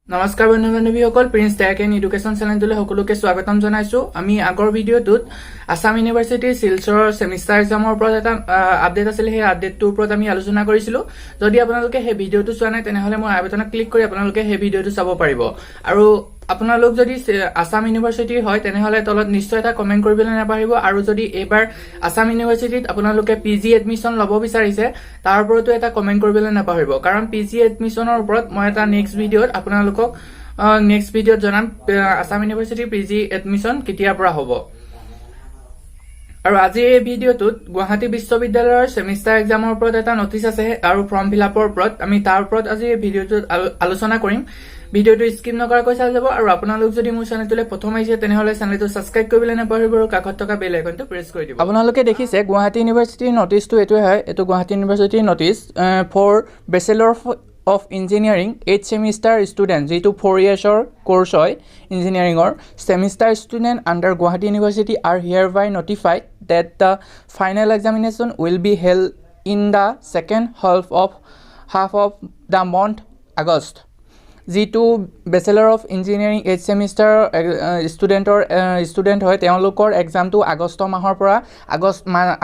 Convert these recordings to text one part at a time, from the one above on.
নমস্কাৰ বন্ধু বান্ধৱীসকল PrinceTechAndEducation চেনেলটোলৈ সকলোকে স্বাগতম জনাইছো আমি আগৰ ভিডিঅ'টোত আসাম ইউনিভাৰ্চিটিৰ শিলচৰ সেমিষ্টাৰ এক্সামৰ ওপৰত এটা আপডেট আছিল সেই আপডেটটোৰ ওপৰত আমি আলোচনা কৰিছিলো যদি আপোনালোকে সেই ভিডিঅ'টো চোৱা নাই তেনেহলে মই আই বাটনত ক্লিক কৰি আপোনালোকে সেই ভিডিঅ'টো চাব পাৰিব আৰু আপোনালোক যদি আসাম ইউনিভাৰ্চিটিৰ হয় তেনেহলে তলত নিশ্চয় এটা কমেন্ট কৰিবলৈ নাপাহৰিব আৰু যদি এবাৰ আসাম ইউনিভাৰ্চিটিত আপোনালোকে পিজি এডমিশন লব বিচাৰিছে তাৰ ওপৰতো এটা কমেন্ট কৰিবলৈ নাপাহৰিব কাৰণ পিজি এডমিশনৰ ওপৰত মই এটা নেক্সট ভিডিঅ'ত আপোনালোকক নেক্সট ভিডিঅ'ত জনাম আসাম ইউনিভাৰ্চিটিৰ পিজি এডমিশন কেতিয়াৰ পৰা হ'ব আৰু আজি এই ভিডিঅ'টোত গুৱাহাটী বিশ্ববিদ্যালয়ৰ সেমিষ্টাৰ এক্সামৰ ওপৰত এটা নটিচ আছে আৰু ফৰ্ম ফিলআপৰ ওপৰত আমি তাৰ ওপৰত আজি এই ভিডিঅ'টোত আলোচনা কৰিম ভিডিঅ'টো স্কিপ নকৰাকৈ চাই যাব আৰু আপোনালোক যদি মোৰ চেনেলটোলৈ প্ৰথম আহিছে তেনেহলে চেনেলটো সাবস্ক্ৰাইব কৰিবলৈ নাপাহৰিব আৰু কাষত থকা বেল আইকনটো প্ৰেছ কৰি দিব আপোনালোকে দেখিছে গুৱাহাটী ইউনিভাৰ্চিটিৰ নটিচটো এটোৱে হয় এটো গুৱাহাটী ইউনিভাৰ্চিটিৰ notice for bachelor of engineering 8th semester student যেটো 4 years or course hoy engineering or semester student under Guwahati University are hereby notified that the final examination will be held in the second half of the month August যেটো bachelor of engineering 8th semester student hoy তেওঁলোকৰ এক্সামটো আগষ্ট মাহৰ পৰা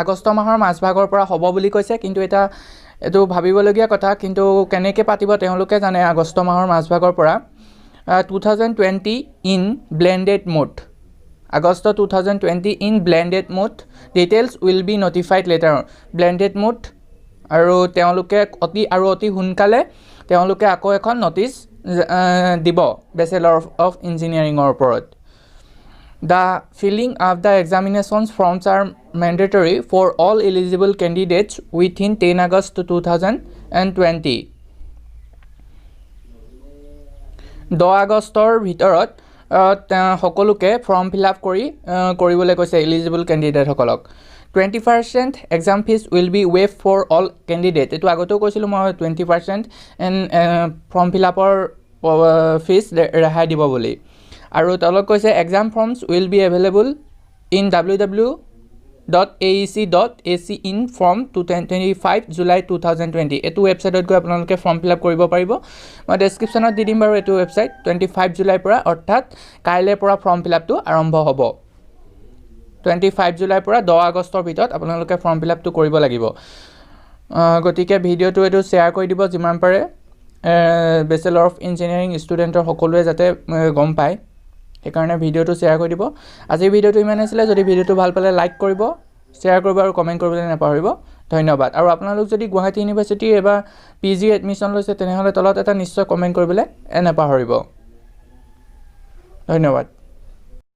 আগষ্ট মাহৰ মাজভাগৰ পৰা হ'ব বুলি কৈছে কিন্তু এটা এটো ভাবিবলগীয়া কথা কিন্তু কেনেকে পাতিব তেওঁলোকে জানে আগষ্ট মাহৰ মাজভাগৰ পৰা 2020 in blended mode August 2020 in blended mode details will be notified letter blended mode আৰু তেওঁলোকে অতি হুনকালে তেওঁলোকে আকৌ এখন নটিচ দিব বেচেলৰ অফ ইঞ্জিনিয়াৰিংৰ ওপৰত The filling of the examinations forms are mandatory for all eligible candidates within 10 August 2020. 10 আগষ্টৰ ভিতৰত সকলোকে ফৰ্ম ফিলআপ কৰিবলৈ কৈছে এলিজিবল ক্যান্ডিডেট সকলক 20% exam fees will be waived for all candidates এটো আগতেও কৈছিল মই 20% and ফৰ্ম ফিলআপৰ fees ৰেহাই দিব বুলি আৰু তলত কৈছে exam forms will be available in www.aec.ac in form 25 July 2020 এটো ওয়েবসাইটত গৈ আপোনালোকে ফৰ্ম ফিলআপ কৰিব পাৰিব মই ডেসক্ৰিপচনত দি দিম বাৰু এটো ওয়েবসাইট 25 জুলাই পৰা অৰ্থাৎ কাইলে পৰা ফৰ্ম ফিলআপটো আৰম্ভ হ'ব 25 জুলাই পৰা 10 আগষ্টৰ ভিতৰত আপোনালোকে ফৰ্ম ফিলআপটো কৰিব লাগিব গতিকে ভিডিঅটো এটো শেয়াৰ কৰি দিব যিমান পাৰে বেচেলৰ অফ ইঞ্জিনিয়াৰিং ষ্টুডেন্টৰ সকলোৱে যাতে গম পায় সেইকাৰণে ভিডিঅটো শেয়াৰ কৰি দিব আজি ভিডিঅটো ইমান আছিল যদি ভিডিঅটো ভাল পালে লাইক কৰিব শেয়াৰ কৰিব আৰু কমেন্ট কৰিবলৈ নাপাহৰিব ধন্যবাদ আৰু আপোনালোক যদি গুৱাহাটী ইউনিভাৰ্চিটি এবা পিজি এডমিশন লৈছে তেনেহলে তলত এটা নিশ্চয় কমেন্ট কৰিবলৈ নাপাহৰিব ধন্যবাদ